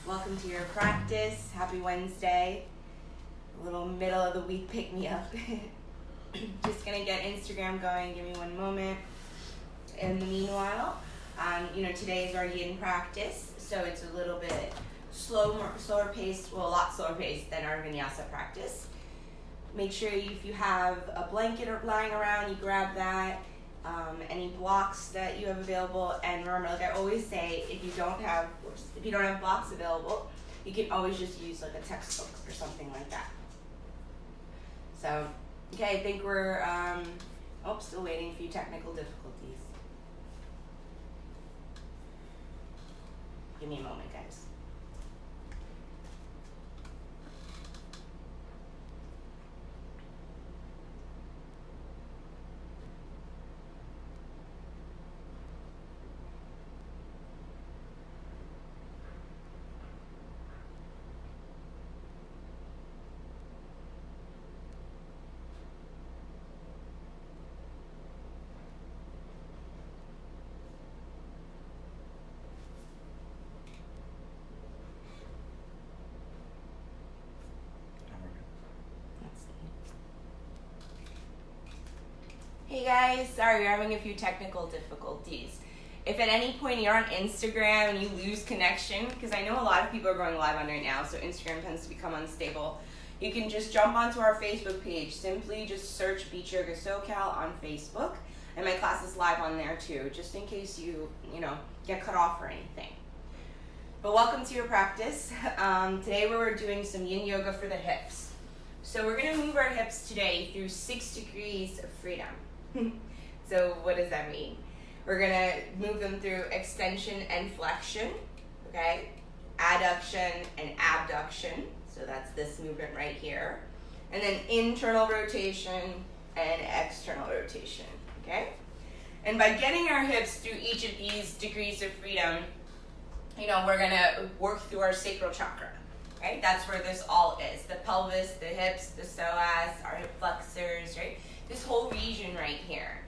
Welcome to your practice. Happy Wednesday. A little middle of the week pick me up. Just gonna get Instagram going. Give me one moment. In the meanwhile, today is our yin practice, so it's a little bit slower paced, well, a lot slower paced than our vinyasa practice. Make sure if you have a blanket lying around, you grab that. Any blocks that you have available, and remember, like I always say, if you don't have blocks available, you can always just use like a textbook or something like that. So, okay, I think we're still waiting for a few technical difficulties. Give me a moment, guys. Hey guys, sorry, we're having a few technical difficulties. If at any point you're on Instagram and you lose connection, because I know a lot of people are going live on right now, so Instagram tends to become unstable, you can just jump onto our Facebook page. Simply just search Beach Yoga SoCal on Facebook, and my class is live on there too, just in case you get cut off or anything. But welcome to your practice. Today we're doing some yin yoga for the hips. So we're going to move our hips today through 6 degrees of freedom. So what does that mean? We're going to move them through extension and flexion, okay? Adduction and abduction. So that's this movement right here. And then internal rotation and external rotation, okay? And by getting our hips through each of these degrees of freedom, we're going to work through our sacral chakra, right? That's where this all is. The pelvis, the hips, the psoas, our hip flexors, right? This whole region right here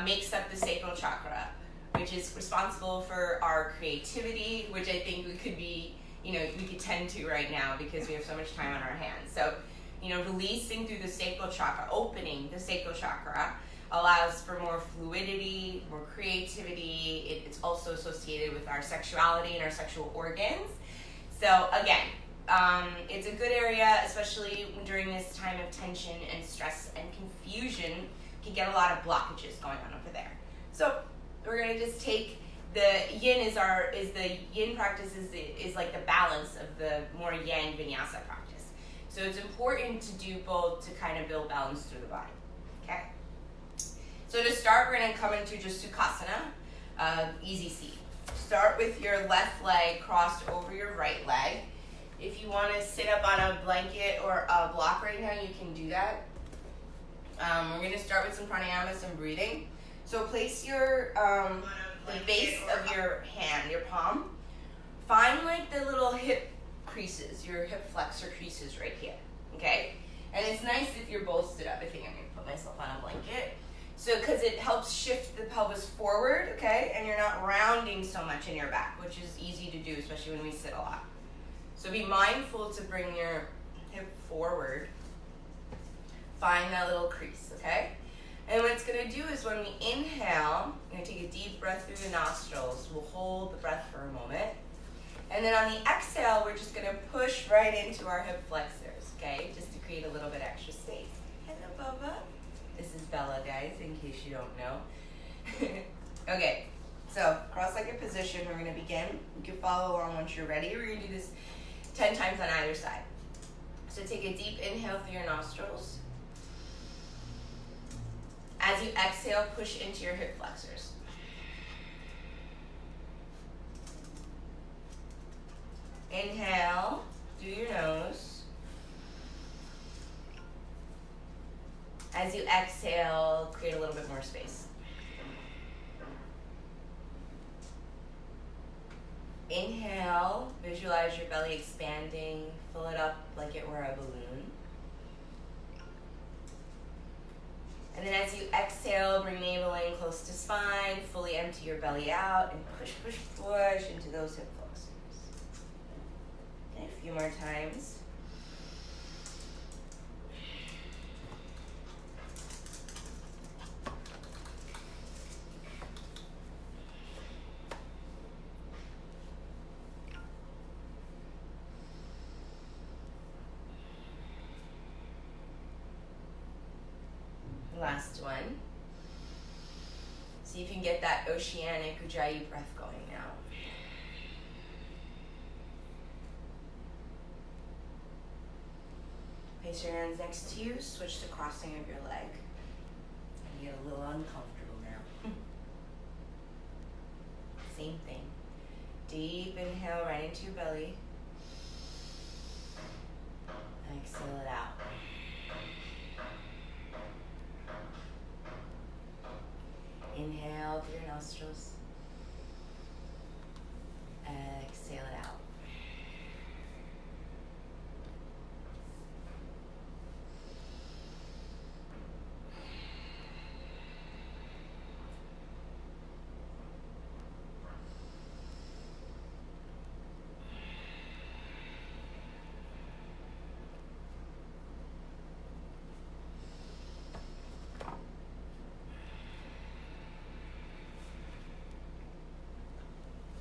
makes up the sacral chakra, which is responsible for our creativity, which I think we could tend to right now because we have so much time on our hands. So, releasing through the sacral chakra, opening the sacral chakra allows for more fluidity, more creativity. It's also associated with our sexuality and our sexual organs. So again, it's a good area, especially during this time of tension and stress and confusion. You can get a lot of blockages going on over there. So we're going to just take the yin is the yin practice is like the balance of the more yang vinyasa practice. So it's important to do both to kind of build balance through the body. Okay. So to start, we're going to come into just Sukhasana, easy seat. Start with your left leg crossed over your right leg. If you want to sit up on a blanket or a block right now, you can do that. We're going to start with some pranayama, some breathing. So place your the base of your hand, your palm. Find like the little hip creases, your hip flexor creases right here. Okay? And it's nice if you're both stood up. I think I'm going to put myself on a blanket. So, because it helps shift the pelvis forward, okay? And you're not rounding so much in your back, which is easy to do, especially when we sit a lot. So be mindful to bring your hip forward. Find that little crease, okay? And what it's going to do is when we inhale, we're going to take a deep breath through the nostrils. We'll hold the breath for a moment. And then on the exhale, we're just going to push right into our hip flexors, okay? Just to create a little bit extra space. Hello, Bubba. This is Bella, guys, in case you don't know. Okay, so cross-legged position, we're going to begin. You can follow along once you're ready. We're going to do this 10 times on either side. So take a deep inhale through your nostrils. As you exhale, push into your hip flexors. Inhale through your nose. As you exhale, create a little bit more space. Inhale, visualize your belly expanding, fill it up like it were a balloon. And then as you exhale, bring navel in close to spine, fully empty your belly out, and push, push, push into those hip flexors. few more times. Last one. See if you can get that oceanic Ujjayi breath going now. Place your hands next to you, switch to crossing of your leg. And you get a little uncomfortable now. Same thing. Deep inhale right into your belly. Exhale it out. Inhale through your nostrils. Exhale it out.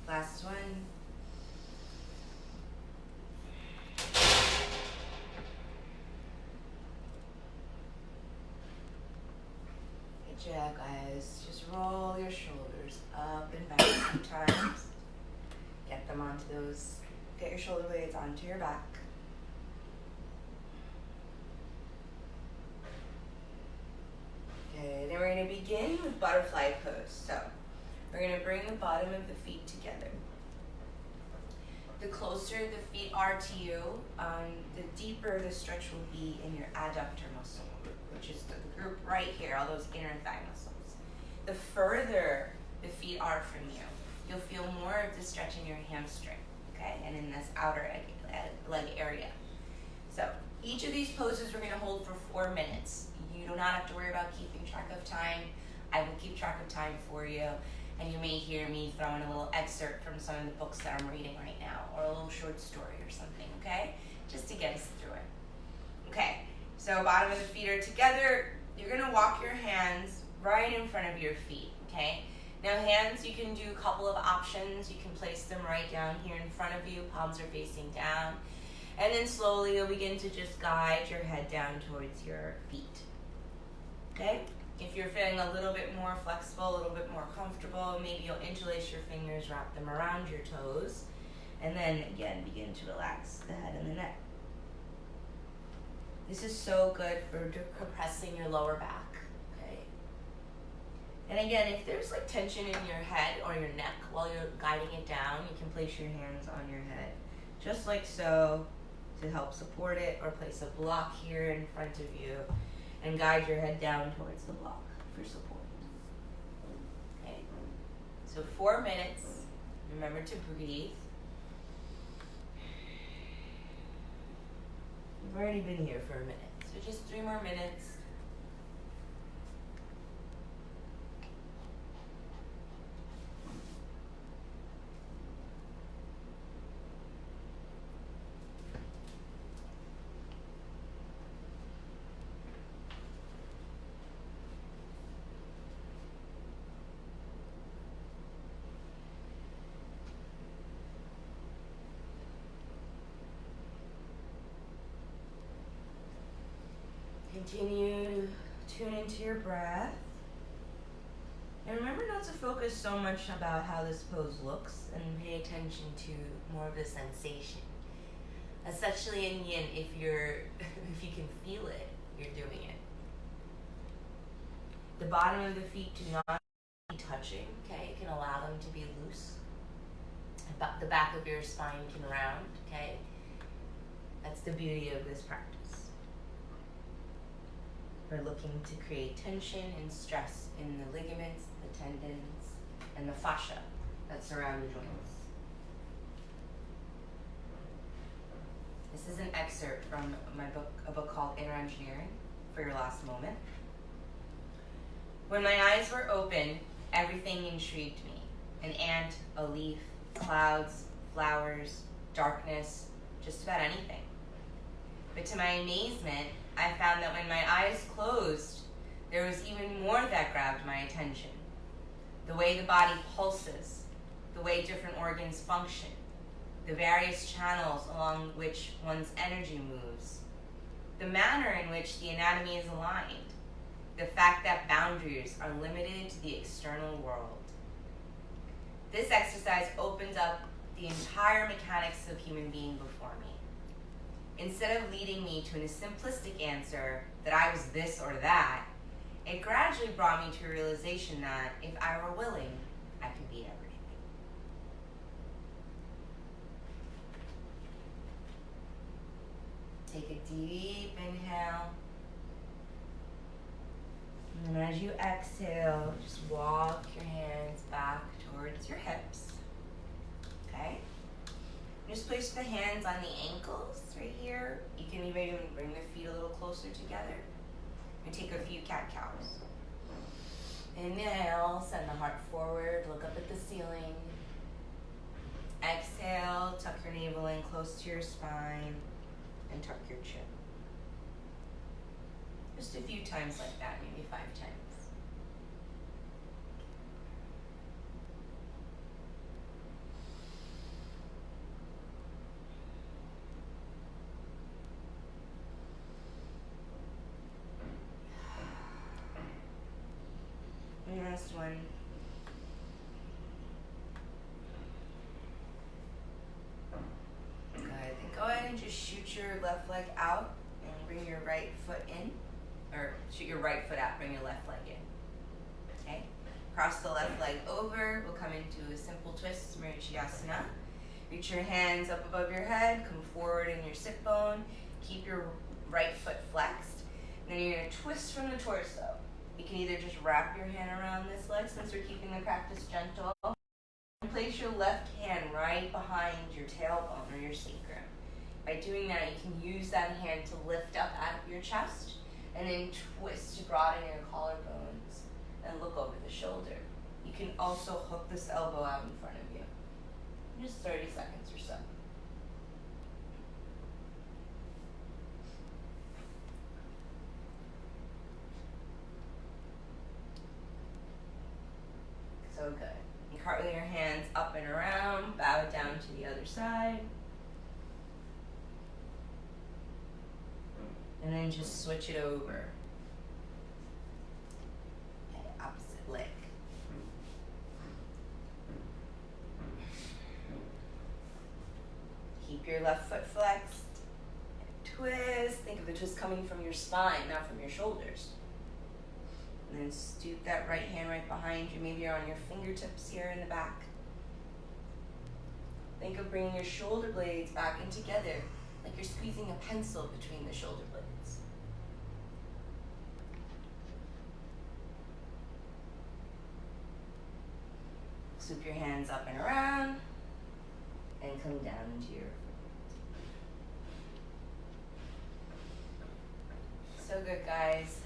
Last one. Good job, guys. Just roll your shoulders up and back a few times. Get them onto those, get your shoulder blades onto your back. Okay, then we're going to begin with butterfly pose. So, we're going to bring the bottom of the feet together. The closer the feet are to you, the deeper the stretch will be in your adductor muscle group, which is the group right here, all those inner thigh muscles. The further the feet are from you, you'll feel more of the stretch in your hamstring, okay, and in this outer leg area. So each of these poses we're going to hold for 4 minutes. You do not have to worry about keeping track of time. I will keep track of time for you. And you may hear me throw in a little excerpt from some of the books that I'm reading right now, or a little short story or something, okay? Just to get us through it. Okay, so bottom of the feet are together. You're gonna walk your hands right in front of your feet, okay? Now hands, you can do a couple of options. You can place them right down here in front of you, palms are facing down. And then slowly you'll begin to just guide your head down towards your feet, okay? If you're feeling a little bit more flexible, a little bit more comfortable, maybe you'll interlace your fingers, wrap them around your toes, and then again, begin to relax the head and the neck. This is so good for compressing your lower back, okay? And again, if there's like tension in your head or your neck while you're guiding it down, you can place your hands on your head, just like so, to help support it, or place a block here in front of you and guide your head down towards the block for support. Okay, so 4 minutes. Remember to breathe. We've already been here for a minute, so just 3 more minutes. Continue to tune into your breath. And remember not to focus so much about how this pose looks, and pay attention to more of the sensation. Especially in yin, if you can feel it, you're doing it. The bottom of the feet do not be touching, okay? You can allow them to be loose. The back of your spine can round, okay? That's the beauty of this practice. We're looking to create tension and stress in the ligaments, the tendons, and the fascia that surround the joints. This is an excerpt from my book, a book called Inner Engineering, for your last moment. When my eyes were open, everything intrigued me. An ant, a leaf, clouds, flowers, darkness, just about anything. But to my amazement, I found that when my eyes closed, there was even more that grabbed my attention. The way the body pulses, the way different organs function, the various channels along which one's energy moves, the manner in which the anatomy is aligned, the fact that boundaries are limited to the external world. This exercise opens up the entire mechanics of human being before me. Instead of leading me to a simplistic answer that I was this or that, it gradually brought me to a realization that if I were willing, I could be everything. Take a deep inhale. And then as you exhale, just walk your hands back towards your hips. Okay? Just place the hands on the ankles right here. You can even bring the feet a little closer together. And take a few cat-cows. Inhale, send the heart forward, look up at the ceiling. Exhale, tuck your navel in close to your spine and tuck your chin. Just a few times like that, maybe 5 times. Last one. Good. Then go ahead and just shoot your left leg out and bring your right foot in. Or shoot your right foot out, bring your left leg in. Okay? Cross the left leg over. We'll come into a simple twist, Sukhasana. Reach your hands up above your head. Come forward in your sit bone. Keep your right foot flexed. And then you're going to twist from the torso. You can either just wrap your hand around this leg since we're keeping the practice gentle. And place your left hand right behind your tailbone or your sacrum. By doing that, you can use that hand to lift up out of your chest and then twist to broaden your collarbones and look over the shoulder. You can also hook this elbow out in front of you. Just 30 seconds or so. So good. You cartwheel your hands up and around, bow it down to the other side. And then just switch it over. Okay, opposite leg. Keep your left foot flexed. Twist. Think of the twist coming from your spine, not from your shoulders. And then stoop that right hand right behind you. Maybe you're on your fingertips here in the back. Think of bringing your shoulder blades back in together, like you're squeezing a pencil between the shoulder blades. Swoop your hands up and around, and come down into your feet. So good, guys.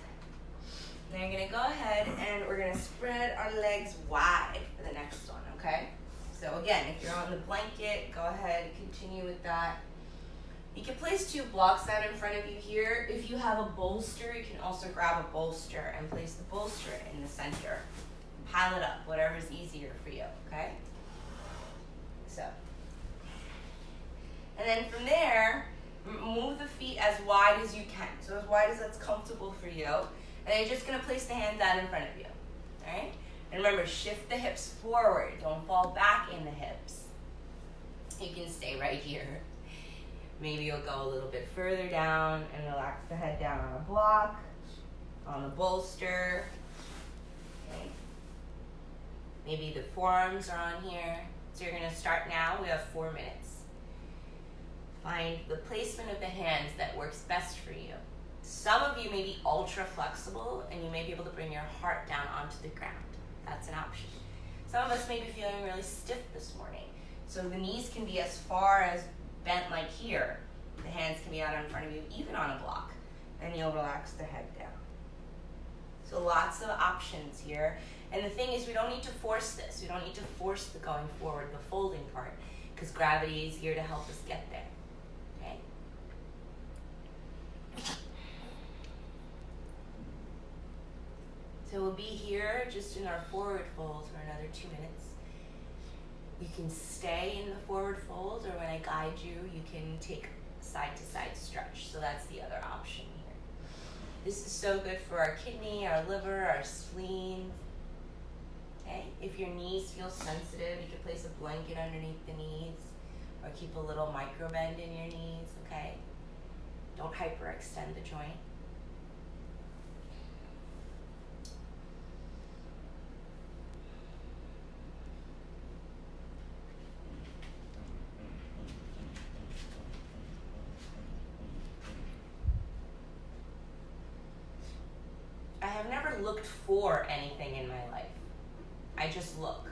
Now you're going to go ahead and we're going to spread our legs wide for the next one, okay? So again, if you're on the blanket, go ahead and continue with that. You can place 2 blocks out in front of you here. If you have a bolster, you can also grab a bolster and place the bolster in the center. Pile it up, whatever's easier for you, okay? So. And then from there, move the feet as wide as you can. So as wide as that's comfortable for you. And then you're just going to place the hands out in front of you. All right? And remember, shift the hips forward. Don't fall back in the hips. You can stay right here. Maybe you'll go a little bit further down and relax the head down on a block, on the bolster. Okay? Maybe the forearms are on here. So you're going to start now. We have 4 minutes. Find the placement of the hands that works best for you. Some of you may be ultra flexible and you may be able to bring your heart down onto the ground. That's an option. Some of us may be feeling really stiff this morning. So the knees can be as far as bent like here. The hands can be out in front of you, even on a block. And you'll relax the head down. So lots of options here. And the thing is, we don't need to force this. We don't need to force the going forward, the folding part, because gravity is here to help us get there. So we'll be here just in our forward fold for another 2 minutes. You can stay in the forward fold, or when I guide you, you can take side to side stretch. So that's the other option here. This is so good for our kidney, our liver, our spleen. Okay? If your knees feel sensitive, you can place a blanket underneath the knees, or keep a little micro bend in your knees, okay? Don't hyperextend the joint. I have never looked for anything in my life. I just look.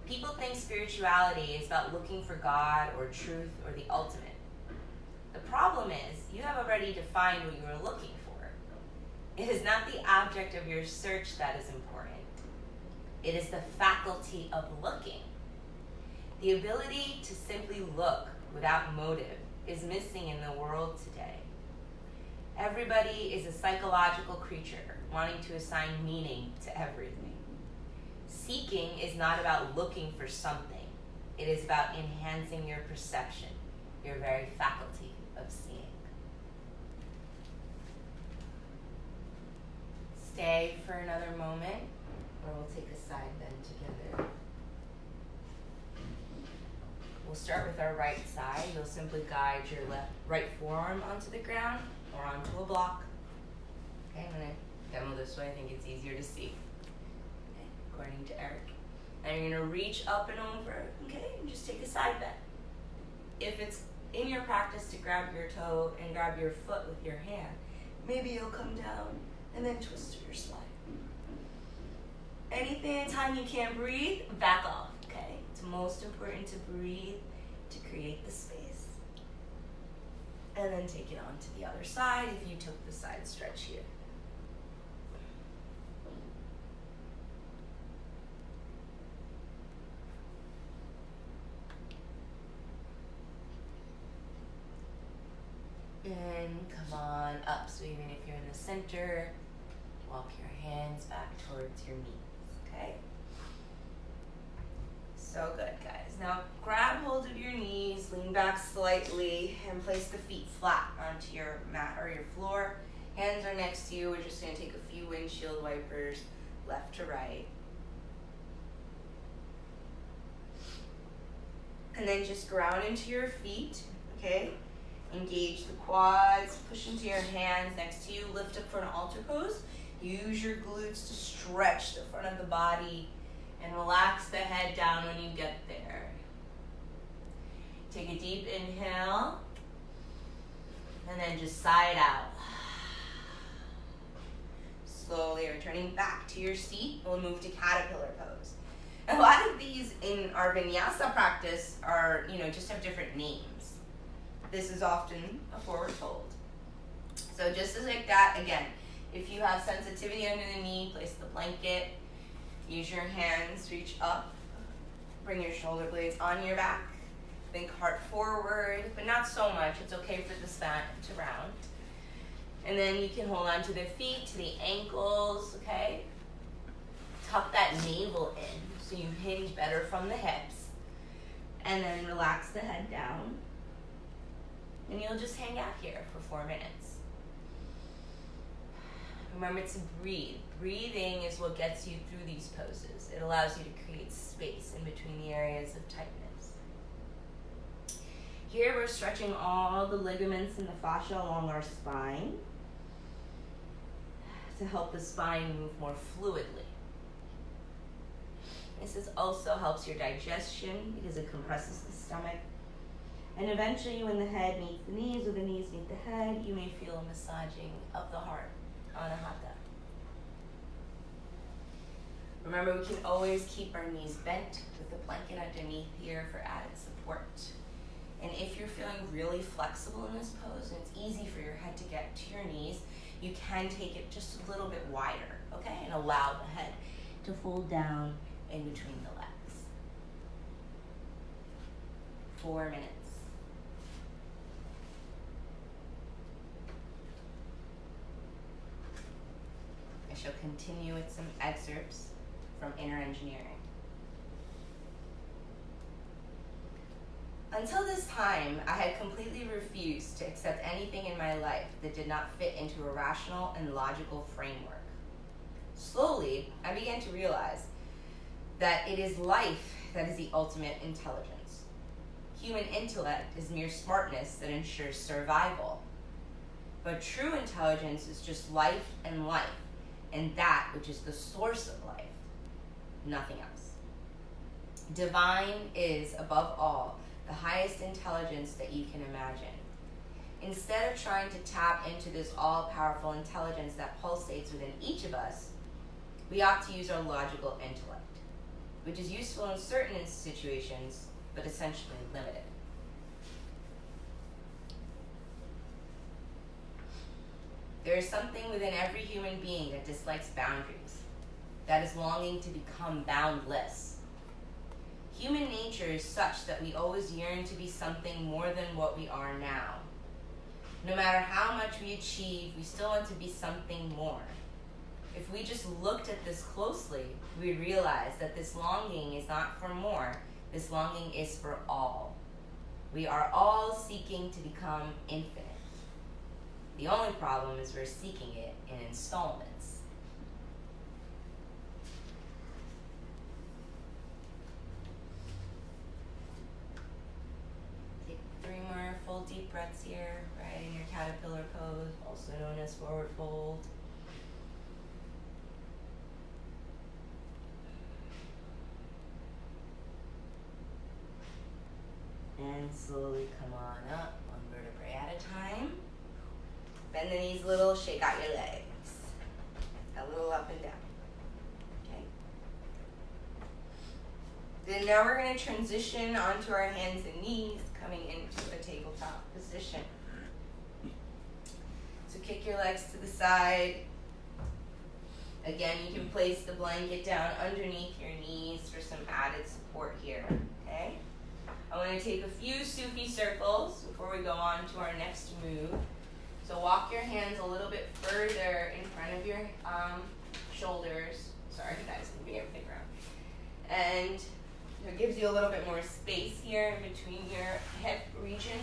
People think spirituality is about looking for God or truth or the ultimate. The problem is, you have already defined what you are looking for. It is not the object of your search that is important. It is the faculty of looking. The ability to simply look without motive is missing in the world today. Everybody is a psychological creature wanting to assign meaning to everything. Seeking is not about looking for something. It is about enhancing your perception, your very faculty of seeing. Stay for another moment, or we'll take a side bend together. We'll start with our right side. You'll simply guide your right forearm onto the ground or onto a block. Okay, I'm going to demo this way. I think it's easier to see, okay, according to Eric. And you're going to reach up and over, okay, and just take a side bend. If it's in your practice to grab your toe and grab your foot with your hand, maybe you'll come down and then twist to your slide. Anytime you can't breathe, back off, okay? It's most important to breathe to create the space. And then take it on to the other side if you took the side stretch here. And come on up. So even if you're in the center, walk your hands back towards your knees, okay? So good, guys. Now grab hold of your knees, lean back slightly, and place the feet flat onto your mat or your floor. Hands are next to you. We're just going to take a few windshield wipers left to right. And then just ground into your feet, okay? Engage the quads, push into your hands next to you, lift up for an altar pose. Use your glutes to stretch the front of the body and relax the head down when you get there. Take a deep inhale and then just sigh it out. Slowly returning back to your seat, we'll move to caterpillar pose. A lot of these in our vinyasa practice are, just have different names. This is often a forward fold. So just as like that, again, if you have sensitivity under the knee, place the blanket. Use your hands, reach up, bring your shoulder blades on your back. Think heart forward, but not so much. It's okay for the spine to round. And then you can hold on to the feet, to the ankles, okay? Tuck that navel in so you hinge better from the hips. And then relax the head down. And you'll just hang out here for 4 minutes. Remember to breathe. Breathing is what gets you through these poses. It allows you to create space in between the areas of tightness. Here we're stretching all the ligaments and the fascia along our spine to help the spine move more fluidly. This also helps your digestion because it compresses the stomach. And eventually when the head meets the knees or the knees meet the head, you may feel a massaging of the heart on a hatha. Remember, we can always keep our knees bent with the blanket underneath here for added support. And if you're feeling really flexible in this pose and it's easy for your head to get to your knees, you can take it just a little bit wider, okay? And allow the head to fold down in between the legs. 4 minutes. shall continue with some excerpts from Inner Engineering. Until this time, I had completely refused to accept anything in my life that did not fit into a rational and logical framework. Slowly, I began to realize that it is life that is the ultimate intelligence. Human intellect is mere smartness that ensures survival. But true intelligence is just life and life, and that which is the source of life, nothing else. Divine is, above all, the highest intelligence that you can imagine. Instead of trying to tap into this all-powerful intelligence that pulsates within each of us, we ought to use our logical intellect, which is useful in certain situations, but essentially limited. There is something within every human being that dislikes boundaries, that is longing to become boundless. Human nature is such that we always yearn to be something more than what we are now. No matter how much we achieve, we still want to be something more. If we just looked at this closely, we'd realize that this longing is not for more, this longing is for all. We are all seeking to become infinite. The only problem is we're seeking it in installments. Take 3 more full deep breaths here, right in your caterpillar pose, also known as forward fold. And slowly come on up, 1 vertebrae at a time. Bend the knees a little, shake out your legs. A little up and down. Okay. Then now we're going to transition onto our hands and knees, coming into a tabletop position. So kick your legs to the side. Again, you can place the blanket down underneath your knees for some added support here. Okay. I want to take a few Sufi circles before we go on to our next move. So walk your hands a little bit further in front of your shoulders. Sorry guys, I'm moving everything around. And it gives you a little bit more space here in between your hip region.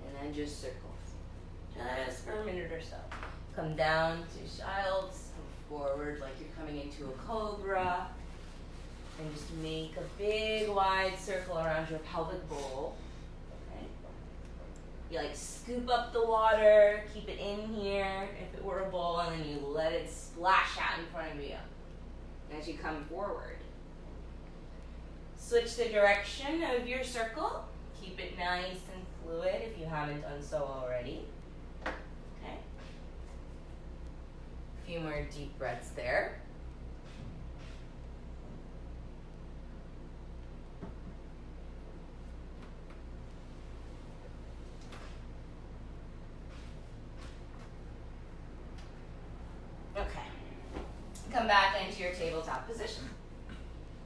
And then just circles. Just for a minute or so. Come down to child's, move forward like you're coming into a cobra. And just make a big wide circle around your pelvic bowl. Okay. You like scoop up the water, keep it in here if it were a bowl, and then you let it splash out in front of you as you come forward. Switch the direction of your circle. Keep it nice and fluid if you haven't done so already. Okay. A few more deep breaths there. Come back into your tabletop position.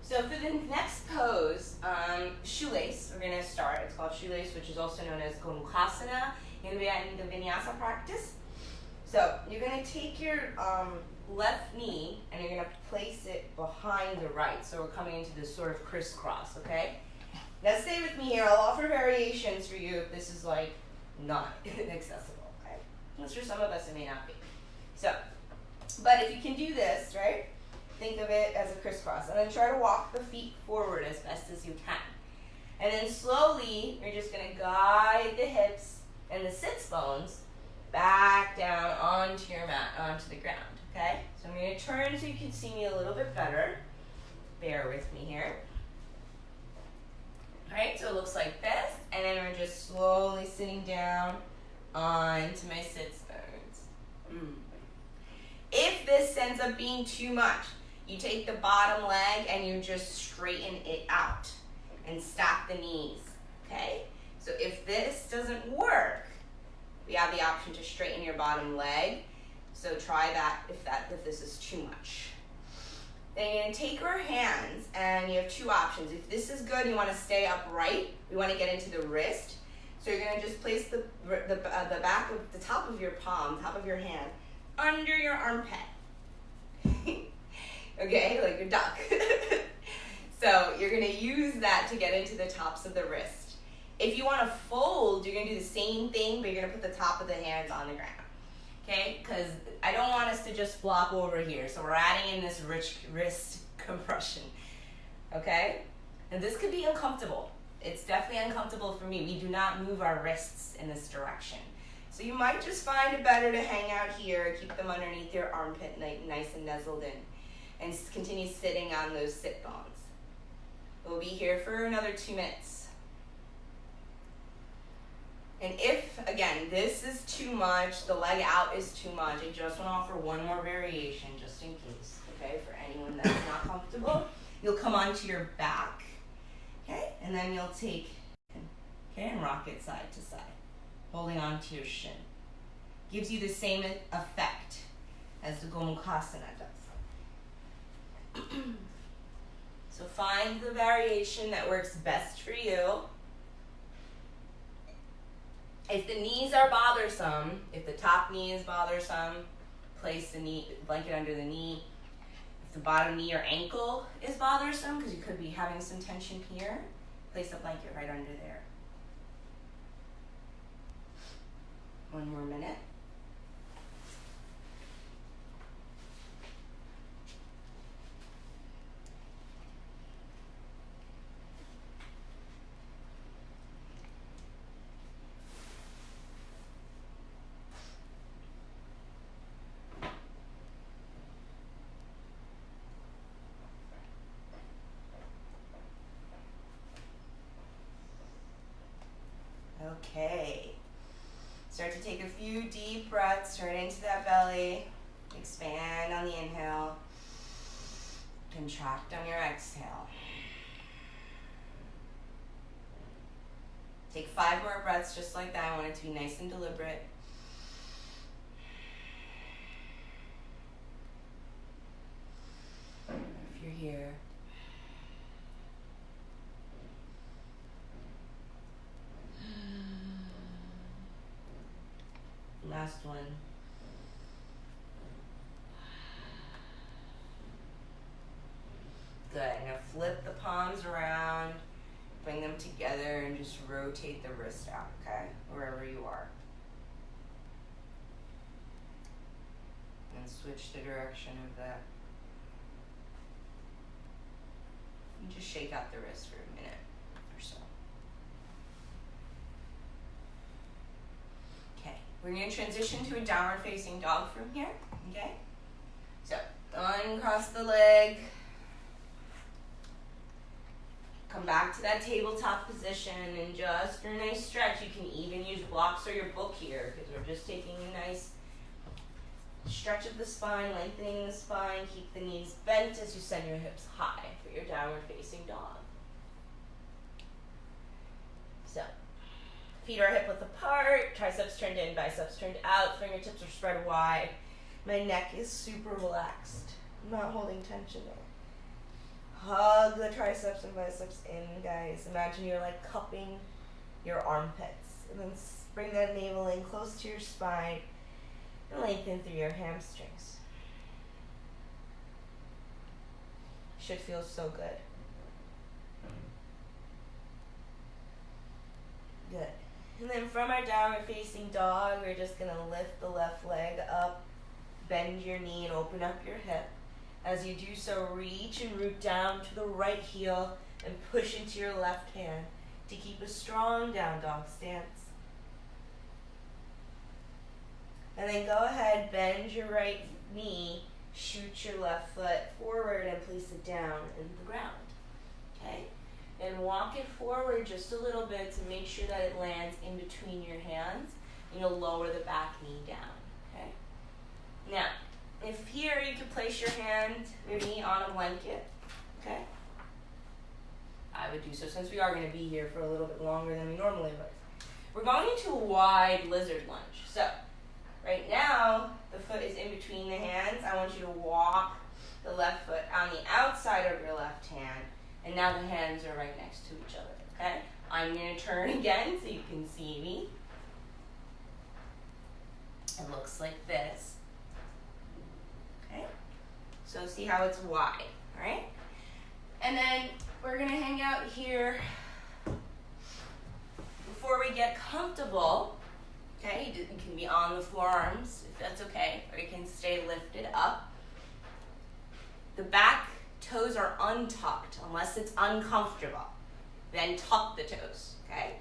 So for the next pose, shoelace, we're going to start. It's called shoelace, which is also known as Sukhasana in the vinyasa practice. So you're going to take your left knee and you're going to place it behind the right. So we're coming into this sort of crisscross, okay? Now stay with me here. I'll offer variations for you if this is like not accessible, okay? Because for some of us it may not be. So, but if you can do this, right, think of it as a crisscross. And then try to walk the feet forward as best as you can. And then slowly, you're just going to guide the hips and the sits bones back down onto your mat, onto the ground, okay? So I'm going to turn so you can see me a little bit better. Bear with me here. All right, so it looks like this. And then we're just slowly sitting down onto my sits bones. If this ends up being too much, you take the bottom leg and you just straighten it out and stack the knees, okay? So if this doesn't work, we have the option to straighten your bottom leg. So try that if this is too much. Then you're gonna take your hands and you have 2 options. If this is good, you wanna stay upright. We wanna get into the wrist. So you're gonna just place the back of the top of your palm, top of your hand, under your armpit. Okay, like a duck. So you're gonna use that to get into the tops of the wrist. If you wanna fold, you're gonna do the same thing, but you're gonna put the top of the hands on the ground. Okay, because I don't want us to just flop over here. So we're adding in this rich wrist compression. Okay, and this could be uncomfortable. It's definitely uncomfortable for me. We do not move our wrists in this direction. So you might just find it better to hang out here, keep them underneath your armpit nice and nuzzled in, and continue sitting on those sit bones. We'll be here for another 2 minutes. And if, again, this is too much, the leg out is too much, I just want to offer one more variation just in case, okay, for anyone that's not comfortable. You'll come onto your back, okay, and then you'll take, okay, and rock it side to side, holding onto your shin. Gives you the same effect as the Gomukhasana does. So find the variation that works best for you. If the knees are bothersome, if the top knee is bothersome, place the knee blanket under the knee. If the bottom knee or ankle is bothersome, because you could be having some tension here, place a blanket right under there. 1 more minute. Okay. Start to take a few deep breaths right into that belly. Expand on the inhale. Contract on your exhale. Take 5 more breaths just like that. I want it to be nice and deliberate. If you're here. Last one. Good. Now flip the palms around, bring them together, and just rotate the wrist out, okay? Wherever you are. And switch the direction of that. And just shake out the wrist for a minute or so. We're going to transition to a downward facing dog from here, okay? So, uncross the leg. Come back to that tabletop position and just for a nice stretch. You can even use blocks or your book here because we're just taking a nice stretch of the spine, lengthening the spine. Keep the knees bent as you send your hips high for your downward facing dog. So, feet are hip width apart, triceps turned in, biceps turned out, fingertips are spread wide. My neck is super relaxed. I'm not holding tension there. Hug the triceps and biceps in, guys. Imagine you're like cupping your armpits. And then bring that navel in close to your spine and lengthen through your hamstrings. Should feel so good. Good. And then from our downward facing dog, we're just going to lift the left leg up, bend your knee and open up your hip. As you do so, reach and root down to the right heel and push into your left hand to keep a strong down dog stance. And then go ahead, bend your right knee, shoot your left foot forward and place it down in the ground. Okay? And walk it forward just a little bit to make sure that it lands in between your hands. And you'll lower the back knee down. Okay? Now, if here you can place your knee on a blanket. Okay? I would do so since we are going to be here for a little bit longer than we normally would. We're going into a wide lizard lunge. So, right now, the foot is in between the hands. I want you to walk the left foot on the outside of your left hand. And now the hands are right next to each other, okay? I'm going to turn again so you can see me. It looks like this. So see how it's wide, all right? And then we're gonna hang out here before we get comfortable. Okay, you can be on the forearms if that's okay, or you can stay lifted up. The back toes are untucked unless it's uncomfortable. Then tuck the toes, okay?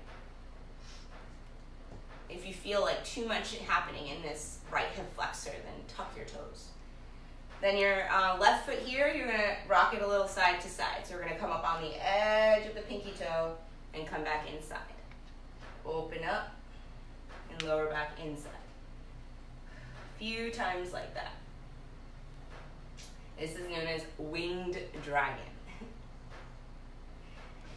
If you feel like too much happening in this right hip flexor, then tuck your toes. Then your left foot here, you're gonna rock it a little side to side. So we're gonna come up on the edge of the pinky toe and come back inside. Open up and lower back inside. A few times like that. This is known as winged dragon.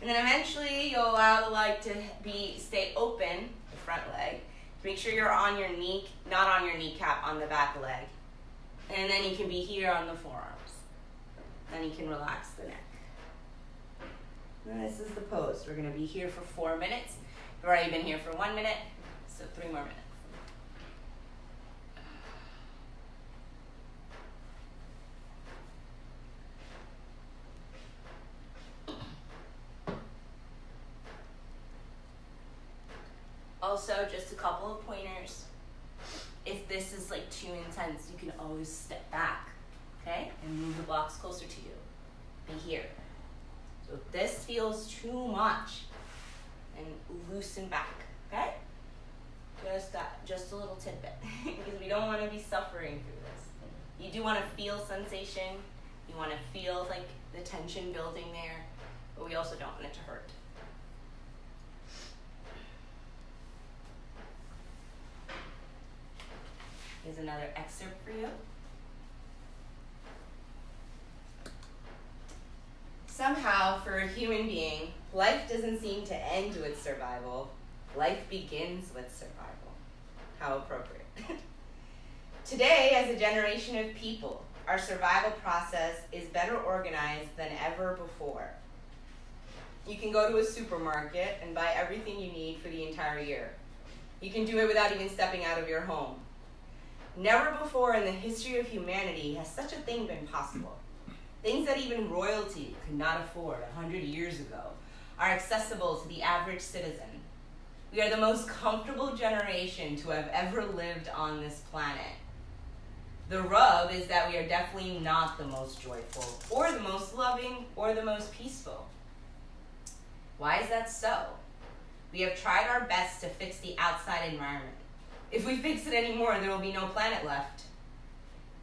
And then eventually you'll allow the leg to stay open, the front leg. Make sure you're on your knee, not on your kneecap, on the back leg. And then you can be here on the forearms. Then you can relax the neck. And this is the pose. We're gonna be here for 4 minutes. We've already been here for 1 minute, so 3 more minutes. Also, just a couple of pointers. If this is like too intense, you can always step back, okay? And move the blocks closer to you. Be here. So if this feels too much, then loosen back, okay? Just a little tidbit, because we don't want to be suffering through this. You do want to feel sensation. You want to feel like the tension building there, but we also don't want it to hurt. Here's another excerpt for you. Somehow, for a human being, life doesn't seem to end with survival. Life begins with survival. How appropriate. Today, as a generation of people, our survival process is better organized than ever before. You can go to a supermarket and buy everything you need for the entire year. You can do it without even stepping out of your home. Never before in the history of humanity has such a thing been possible. Things that even royalty could not afford 100 years ago are accessible to the average citizen. We are the most comfortable generation to have ever lived on this planet. The rub is that we are definitely not the most joyful, or the most loving, or the most peaceful. Why is that so? We have tried our best to fix the outside environment. If we fix it anymore, there will be no planet left.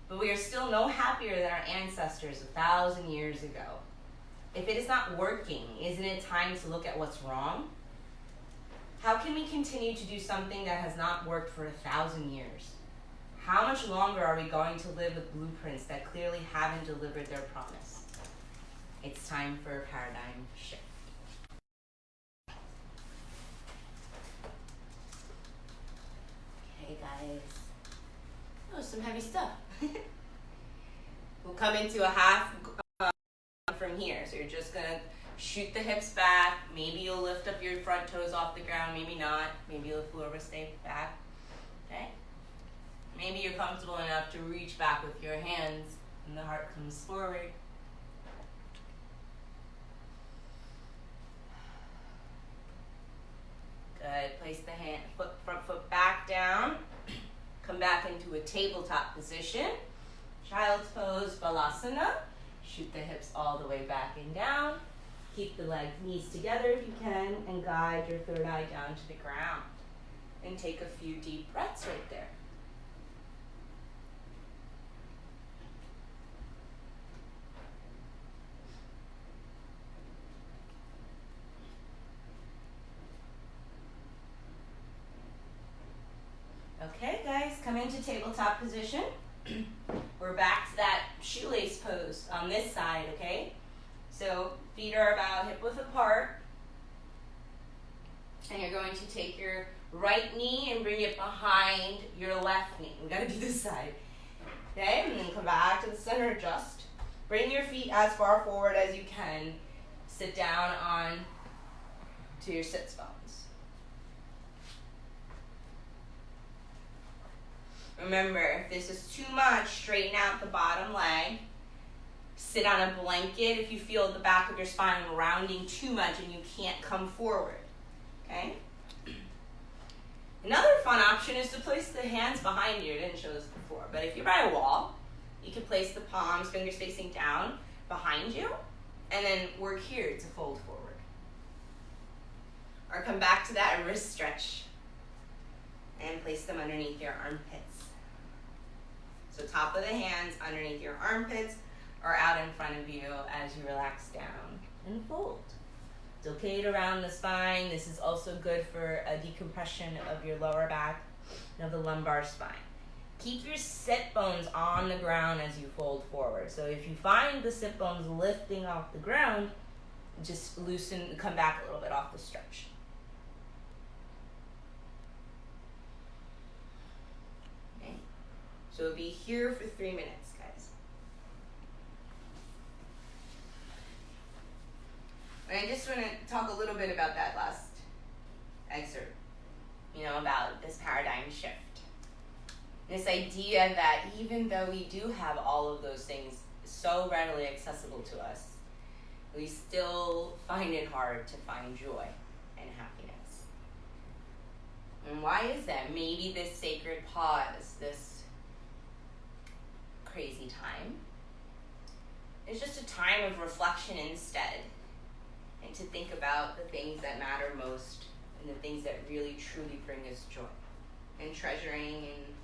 But we are still no happier than our ancestors 1,000 years ago. If it is not working, isn't it time to look at what's wrong? How can we continue to do something that has not worked for 1,000 years? How much longer are we going to live with blueprints that clearly haven't delivered their promise? It's time for a paradigm shift. Okay, guys. Oh, some heavy stuff. We'll come into a half from here. So you're just going to shoot the hips back. Maybe you'll lift up your front toes off the ground. Maybe not. Maybe you'll floor over, stay back. Okay? Maybe you're comfortable enough to reach back with your hands and the heart comes forward. Good. Place the front foot back down. Come back into a tabletop position. Child's pose, Balasana. Shoot the hips all the way back and down. Keep the knees together if you can, and guide your third eye down to the ground. And take a few deep breaths right there. Okay, guys, come into tabletop position. We're back to that shoelace pose on this side, okay? So feet are about hip width apart. And you're going to take your right knee and bring it behind your left knee. We gotta do this side. Okay, and then come back to the center, adjust. Bring your feet as far forward as you can. Sit down on to your sits bones. Remember, if this is too much, straighten out the bottom leg. Sit on a blanket if you feel the back of your spine rounding too much and you can't come forward, okay? Another fun option is to place the hands behind you. I didn't show this before, but if you're by a wall, you can place the palms, fingers facing down, behind you, and then work here to fold forward. Or come back to that wrist stretch and place them underneath your armpits. So top of the hands underneath your armpits or out in front of you as you relax down and fold. It's okay to round the spine. This is also good for a decompression of your lower back and of the lumbar spine. Keep your sit bones on the ground as you fold forward. So if you find the sit bones lifting off the ground, just loosen, come back a little bit off the stretch. Okay. So be here for 3 minutes, guys. And I just want to talk a little bit about that last excerpt, about this paradigm shift. This idea that even though we do have all of those things so readily accessible to us, we still find it hard to find joy and happiness. And why is that? Maybe this sacred pause, this crazy time, is just a time of reflection instead, and to think about the things that matter most and the things that really truly bring us joy, and treasuring and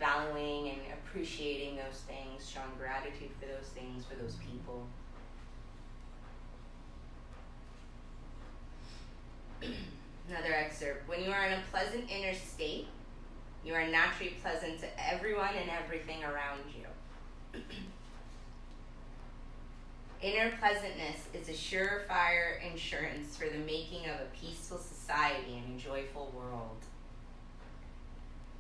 valuing and appreciating those things, showing gratitude for those things, for those people. Another excerpt. When you are in a pleasant inner state, you are naturally pleasant to everyone and everything around you. Inner pleasantness is a surefire insurance for the making of a peaceful society and a joyful world.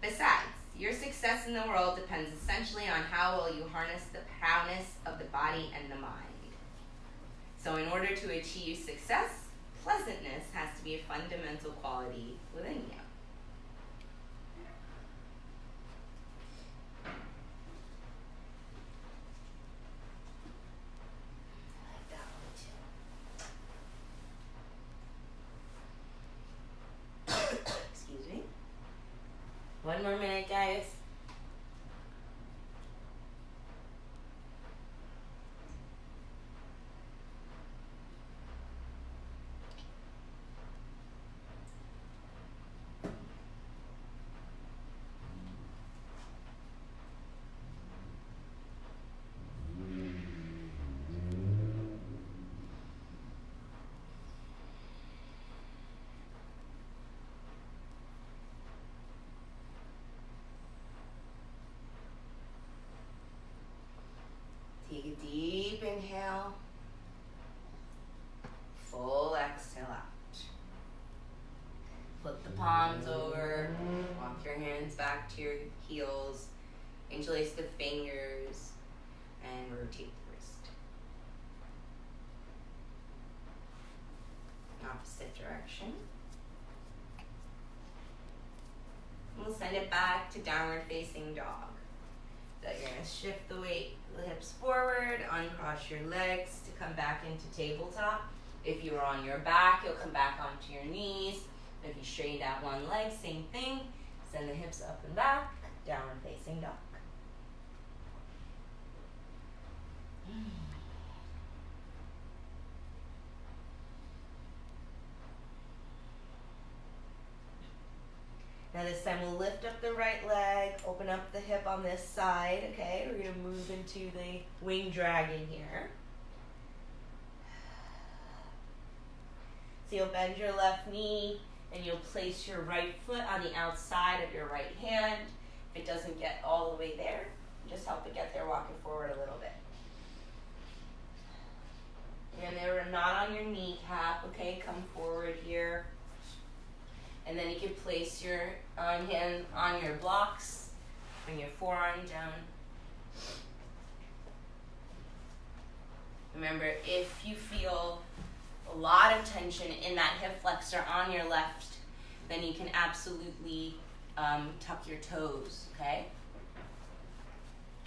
Besides, your success in the world depends essentially on how well you harness the prowess of the body and the mind. So in order to achieve success, pleasantness has to be a fundamental quality within you. I like that one too. Excuse me. One more minute, guys. Take a deep inhale, full exhale out. Flip the palms over, walk your hands back to your heels, interlace the fingers, and rotate the wrist. Opposite direction. We'll send it back to downward facing dog. So you're going to shift the weight, the hips forward, uncross your legs to come back into tabletop. If you are on your back, you'll come back onto your knees. If you straighten out one leg, same thing. Send the hips up and back, downward facing dog. Now this time we'll lift up the right leg, open up the hip on this side, okay? We're going to move into the wing dragon here. So you'll bend your left knee and you'll place your right foot on the outside of your right hand. If it doesn't get all the way there, just help it get there, walking forward a little bit. And they're not on your kneecap, okay? Come forward here. And then you can place your hand on your blocks, bring your forearm down. Remember, if you feel a lot of tension in that hip flexor on your left, then you can absolutely tuck your toes, okay?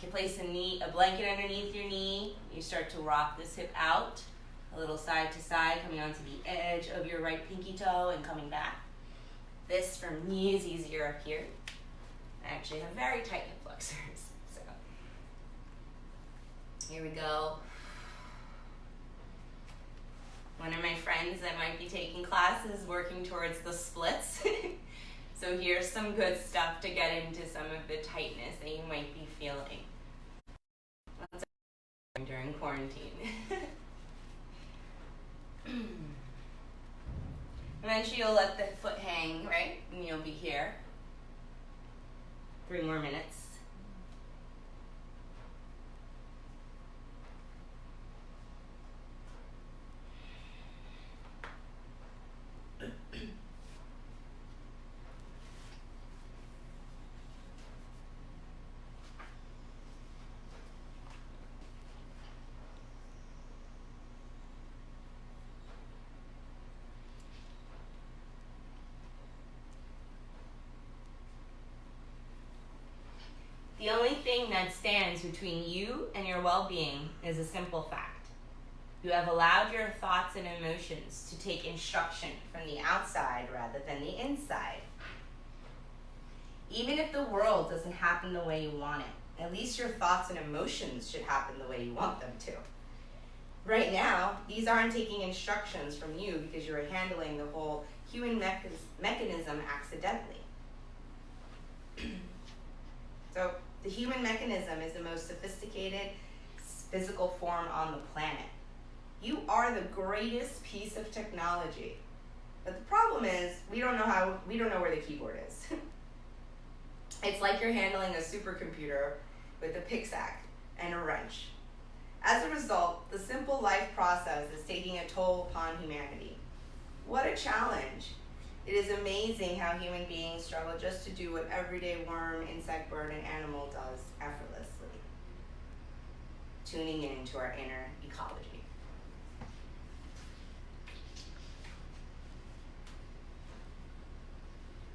You can place a blanket underneath your knee. You start to rock this hip out, a little side to side, coming onto the edge of your right pinky toe and coming back. This for me is easier up here. I actually have very tight hip flexors. So here we go. One of my friends that might be taking classes working towards the splits. So here's some good stuff to get into some of the tightness that you might be feeling during quarantine. Eventually you'll let the foot hang, right? And you'll be here. 3 more minutes. The only thing that stands between you and your well-being is a simple fact. You have allowed your thoughts and emotions to take instruction from the outside rather than the inside. Even if the world doesn't happen the way you want it, at least your thoughts and emotions should happen the way you want them to. Right now, these aren't taking instructions from you because you're handling the whole human mechanism accidentally. So the human mechanism is the most sophisticated physical form on the planet. You are the greatest piece of technology. But the problem is we don't know where the keyboard is. It's like you're handling a supercomputer with a pickaxe and a wrench. As a result, the simple life process is taking a toll upon humanity. What a challenge. It is amazing how human beings struggle just to do what everyday worm, insect, bird, and animal does effortlessly. Tuning into our inner ecology.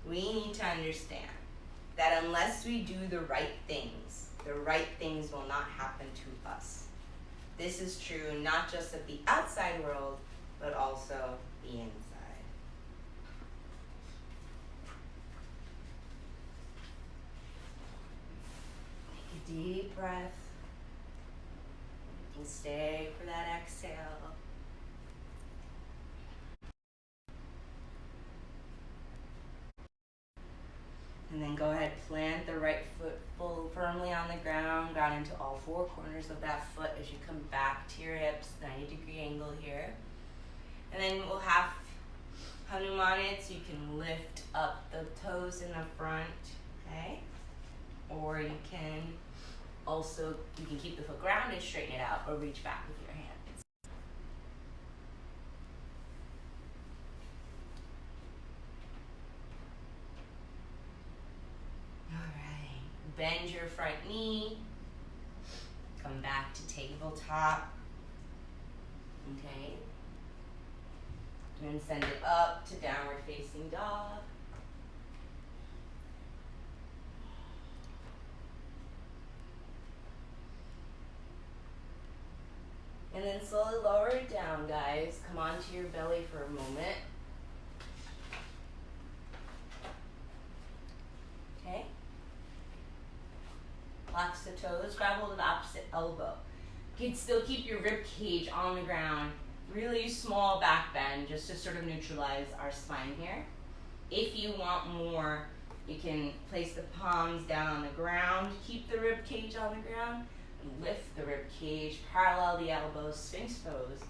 We need to understand that unless we do the right things will not happen to us. This is true not just of the outside world, but also the inside. Deep breath, and stay for that exhale. And then go ahead, plant the right foot firmly on the ground into all 4 corners of that foot as you come back to your hips, 90-degree angle here. And then we'll have Hanuman, so you can lift up the toes in the front, okay? Or you can keep the foot grounded, straighten it out, or reach back with your hands. All right, bend your front knee, come back to tabletop, okay? And then send it up to downward facing dog. And then slowly lower it down, guys. Come onto your belly for a moment. Okay? Relax the toes, grab hold of the opposite elbow. You can still keep your rib cage on the ground. Really small back bend just to sort of neutralize our spine here. If you want more, you can place the palms down on the ground. Keep the rib cage on the ground. Lift the rib cage, parallel the elbows, Sphinx pose.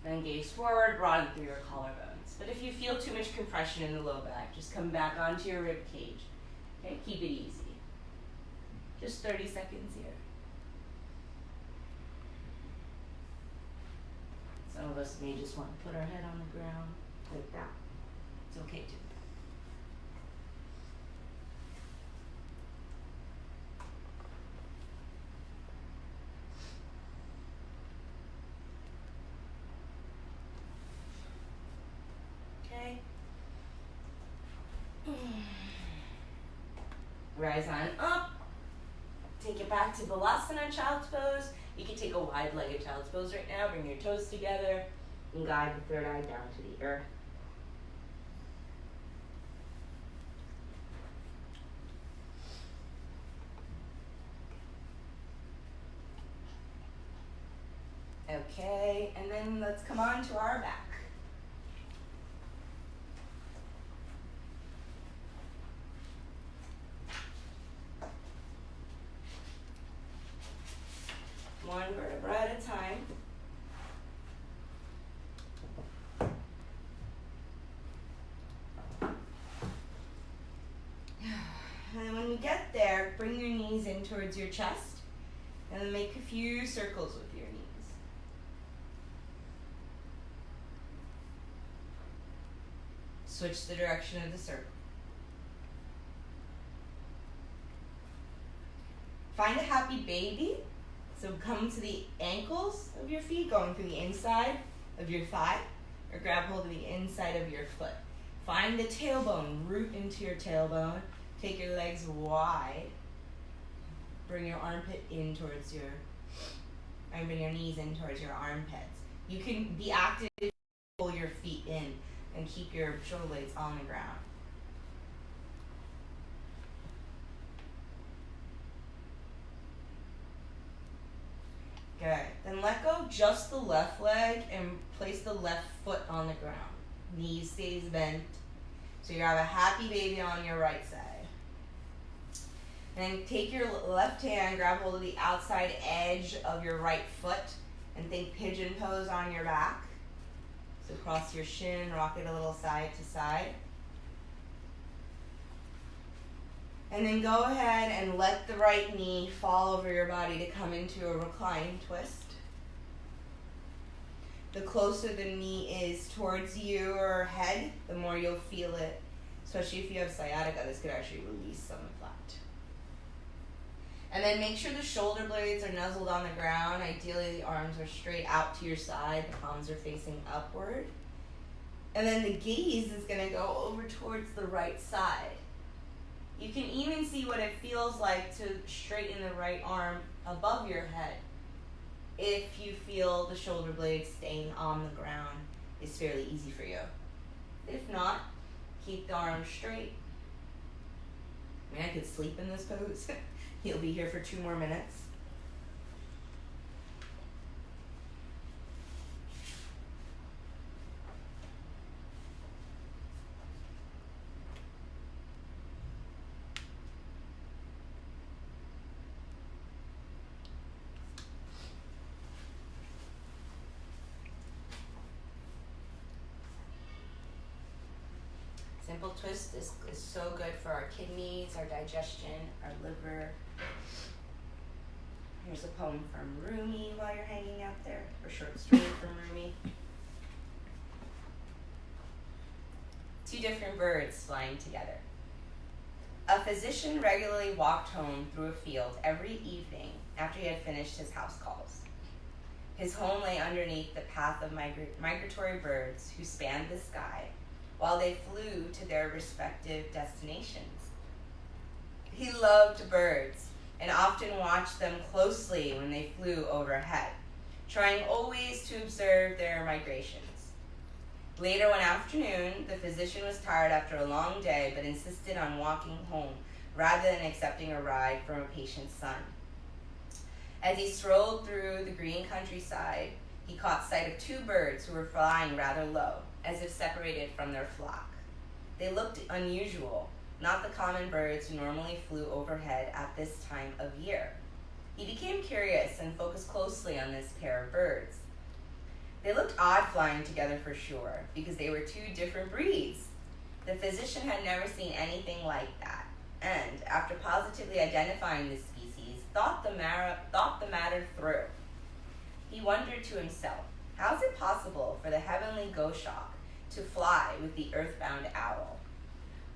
Then gaze forward, broaden through your collarbones. But if you feel too much compression in the low back, just come back onto your rib cage. Okay, keep it easy. Just 30 seconds here. Some of us may just want to put our head on the ground like that. It's okay too. Rise on up, take it back to Balasana, child's pose. You can take a wide-legged child's pose right now. Bring your toes together and guide the third eye down to the earth. Okay, and then let's come on to our back. One vertebra at a time. And then when you get there, bring your knees in towards your chest and then make a few circles with your knees. Switch the direction of the circle. Find a happy baby. So come to the ankles of your feet, going through the inside of your thigh, or grab hold of the inside of your foot. Find the tailbone, root into your tailbone. Take your legs wide. Bring your armpit in towards your, bring your knees in towards your armpits. You can be active, pull your feet in, and keep your shoulder blades on the ground. Good. Then let go just the left leg and place the left foot on the ground. Knees stays bent. So you have a happy baby on your right side. And then take your left hand, grab hold of the outside edge of your right foot, and think pigeon pose on your back. So cross your shin, rock it a little side to side. And then go ahead and let the right knee fall over your body to come into a reclined twist. The closer the knee is towards your head, the more you'll feel it. Especially if you have sciatica, this could actually release some of that. And then make sure the shoulder blades are nuzzled on the ground. Ideally, the arms are straight out to your side. The palms are facing upward. And then the gaze is going to go over towards the right side. You can even see what it feels like to straighten the right arm above your head. If you feel the shoulder blades staying on the ground, it's fairly easy for you. If not, keep the arm straight. I mean, I could sleep in this pose. You'll be here for 2 more minutes. Simple twist is so good for our kidneys, our digestion, our liver. Here's a poem from Rumi while you're hanging out there, or short story from Rumi. 2 different birds flying together. A physician regularly walked home through a field every evening after he had finished his house calls. His home lay underneath the path of migratory birds who spanned the sky while they flew to their respective destinations. He loved birds and often watched them closely when they flew overhead, trying always to observe their migrations. Later one afternoon, the physician was tired after a long day but insisted on walking home rather than accepting a ride from a patient son. As he strolled through the green countryside, he caught sight of 2 birds who were flying rather low, as if separated from their flock. They looked unusual, not the common birds who normally flew overhead at this time of year. He became curious and focused closely on this pair of birds. They looked odd flying together for sure, because they were 2 different breeds. The physician had never seen anything like that, and after positively identifying the species, thought the matter through. He wondered to himself, how is it possible for the heavenly goshawk to fly with the earthbound owl?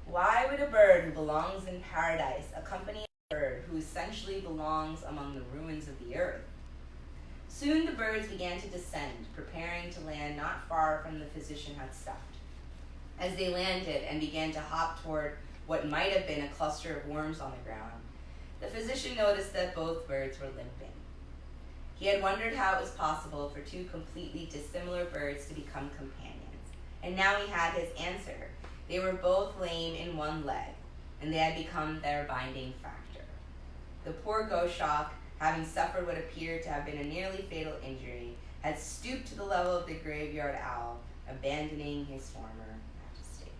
Why would a bird who belongs in paradise accompany a bird who essentially belongs among the ruins of the earth? Soon the birds began to descend, preparing to land not far from the physician had stopped. As they landed and began to hop toward what might have been a cluster of worms on the ground, The physician noticed that both birds were limping. He had wondered how it was possible for two completely dissimilar birds to become companions, and now he had his answer. They were both lame in one leg, and they had become their binding factor. The poor Goshawk, having suffered what appeared to have been a nearly fatal injury, had stooped to the level of the graveyard owl, abandoning his former majesty.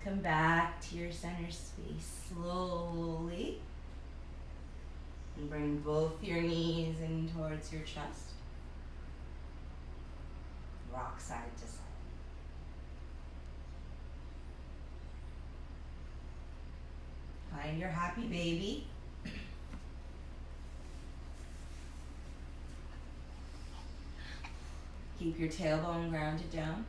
Come back to your center space slowly. And bring both your knees in towards your chest. Rock side to side. Find your happy baby. Keep your tailbone grounded down.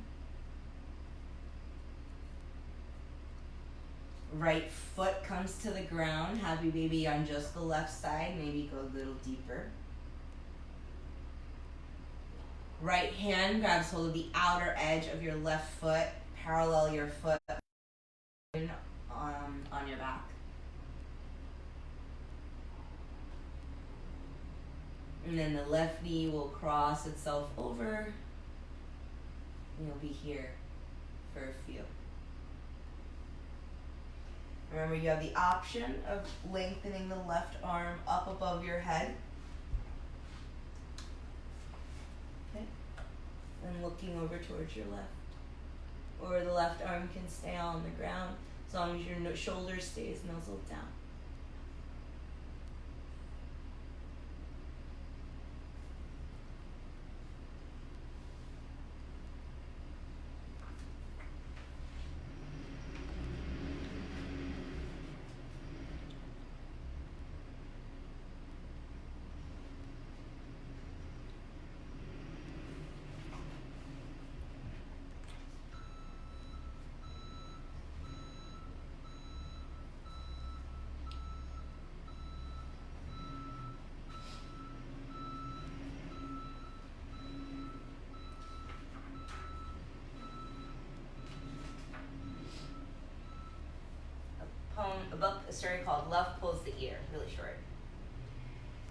Right foot comes to the ground. Happy baby on just the left side. Maybe go a little deeper. Right hand grabs hold of the outer edge of your left foot. Parallel your foot on your back. And then the left knee will cross itself over. And you'll be here for a few. Remember, you have the option of lengthening the left arm up above your head. Okay. And looking over towards your left. Or the left arm can stay on the ground as long as your shoulder stays nuzzled down. A story called Love Pulls the Ear, really short.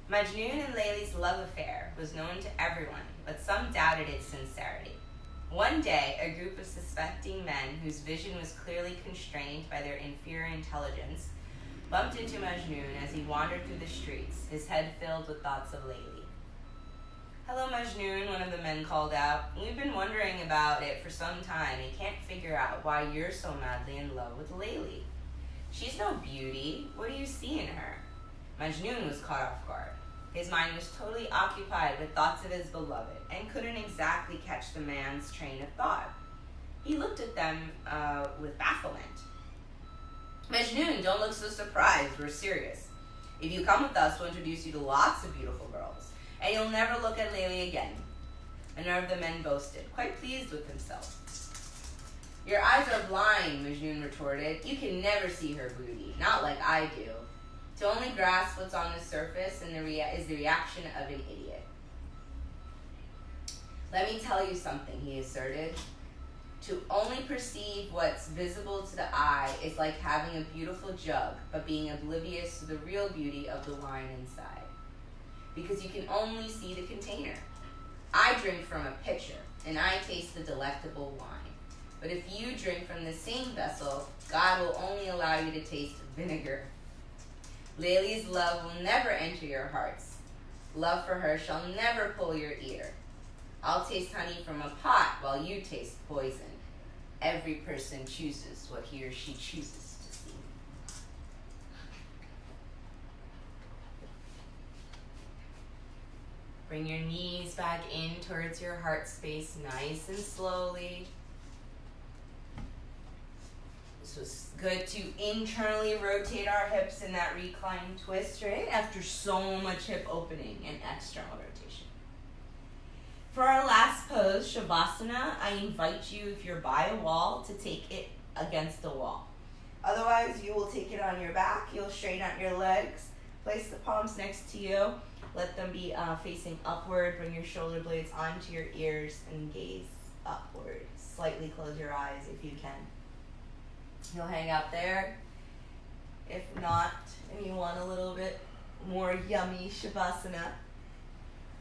Majnun and Layli's love affair was known to everyone, but some doubted its sincerity. One day, a group of suspecting men whose vision was clearly constrained by their inferior intelligence bumped into Majnun as he wandered through the streets, his head filled with thoughts of Layli. "Hello, Majnun," one of the men called out. "We've been wondering about it for some time and can't figure out why you're so madly in love with Layli. She's no beauty. What do you see in her?" Majnun was caught off guard. His mind was totally occupied with thoughts of his beloved and couldn't exactly catch the man's train of thought. He looked at them with bafflement. "Majnun, don't look so surprised. We're serious. If you come with us, we'll introduce you to lots of beautiful girls, and you'll never look at Layli again." Another of the men boasted, quite pleased with himself. "Your eyes are blind," Majnun retorted. "You can never see her beauty, not like I do. To only grasp what's on the surface is the reaction of an idiot." "Let me tell you something," he asserted. "To only perceive what's visible to the eye is like having a beautiful jug, but being oblivious to the real beauty of the wine inside. Because you can only see the container. I drink from a pitcher, and I taste the delectable wine. But if you drink from the same vessel, God will only allow you to taste vinegar. Layli's love will never enter your hearts. Love for her shall never pull your ear. I'll taste honey from a pot while you taste poison. Every person chooses what he or she chooses to see." Bring your knees back in towards your heart space, nice and slowly. This was good to internally rotate our hips in that reclined twist, right? After so much hip opening and external rotation. For our last pose, Shavasana, I invite you, if you're by a wall, to take it against the wall. Otherwise, you will take it on your back. You'll straighten out your legs. Place the palms next to you. Let them be facing upward. Bring your shoulder blades onto your ears and gaze upward. Slightly close your eyes if you can. You'll hang out there. If not, and you want a little bit more yummy Shavasana,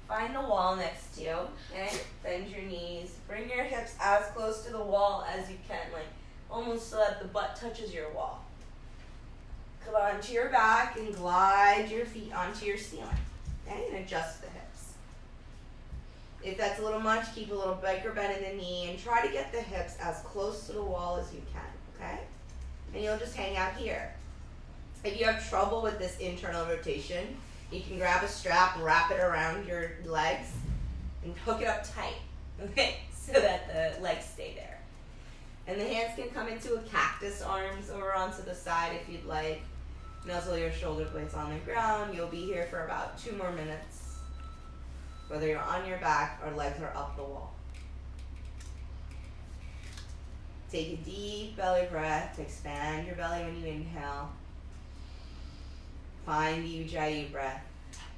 find the wall next to you, okay? Bend your knees. Bring your hips as close to the wall as you can, like almost so that the butt touches your wall. Come onto your back and glide your feet onto your ceiling, okay? And adjust the hips. If that's a little much, keep a little bigger bend in the knee and try to get the hips as close to the wall as you can, okay? And you'll just hang out here. If you have trouble with this internal rotation, you can grab a strap, wrap it around your legs, and hook it up tight, okay? So that the legs stay there. And the hands can come into a cactus, arms over onto the side if you'd like. Nuzzle your shoulder blades on the ground. You'll be here for about 2 more minutes, whether you're on your back or legs are up the wall. Take a deep belly breath. Expand your belly when you inhale. Find the Ujjayi breath.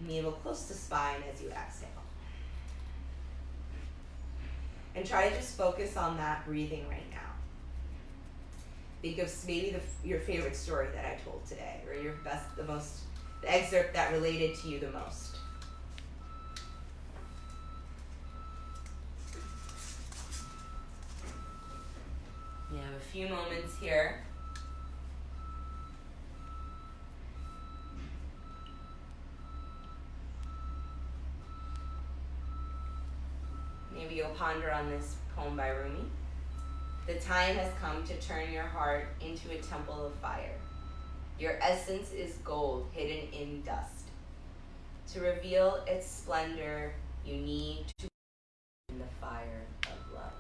Navel close to spine as you exhale. And try to just focus on that breathing right now. Think of maybe your favorite story that I told today, or the excerpt that related to you the most. You have a few moments here. Maybe you'll ponder on this poem by Rumi. The time has come to turn your heart into a temple of fire. Your essence is gold hidden in dust. To reveal its splendor, you need to in the fire of love.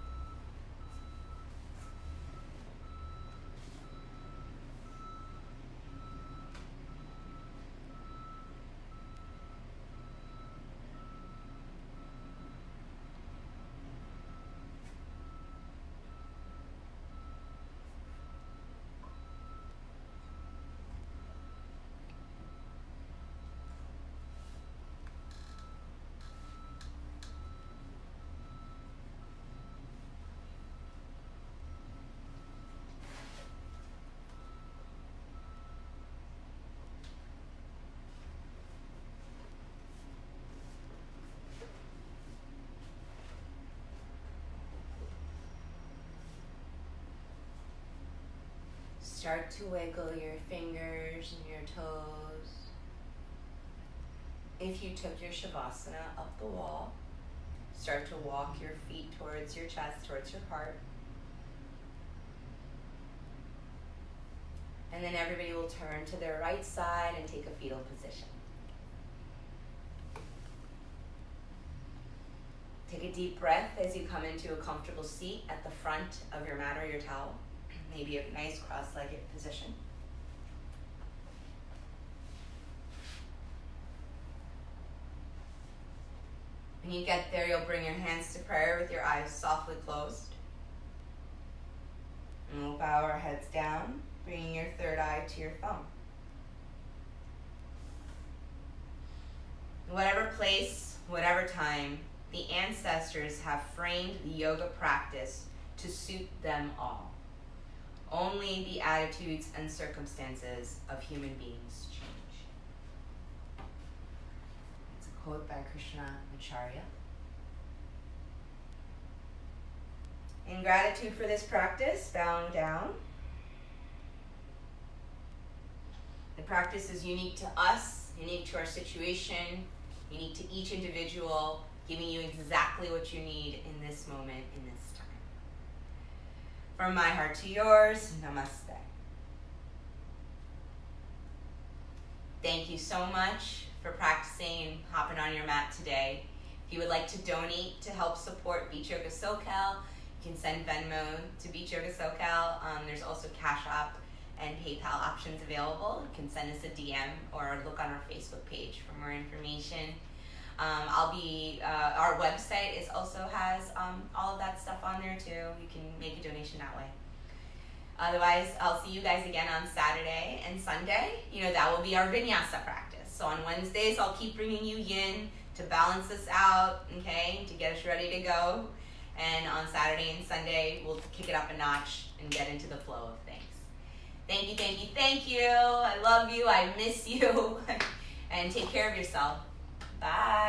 Start to wiggle your fingers and your toes. If you took your Shavasana up the wall, start to walk your feet towards your chest, towards your heart. And then everybody will turn to their right side and take a fetal position. Take a deep breath as you come into a comfortable seat at the front of your mat or your towel. Maybe a nice cross-legged position. When you get there, you'll bring your hands to prayer with your eyes softly closed. And we'll bow our heads down, bringing your third eye to your thumb. In whatever place, whatever time, the ancestors have framed the yoga practice to suit them all. Only the attitudes and circumstances of human beings change. It's a quote by Krishnamacharya. In gratitude for this practice, bowing down. The practice is unique to us, unique to our situation, unique to each individual, giving you exactly what you need in this moment, in this time. From my heart to yours, namaste. Thank you so much for practicing and hopping on your mat today. If you would like to donate to help support Beach Yoga SoCal, you can send Venmo to Beach Yoga SoCal. There's also Cash App and PayPal options available. You can send us a DM or look on our Facebook page for more information. Our website also has all of that stuff on there too. You can make a donation that way. Otherwise, I'll see you guys again on Saturday and Sunday. That will be our vinyasa practice. So on Wednesdays, I'll keep bringing you yin to balance us out, okay, to get us ready to go. And on Saturday and Sunday, we'll kick it up a notch and get into the flow of things. Thank you, thank you, thank you. I love you. I miss you. And take care of yourself. Bye.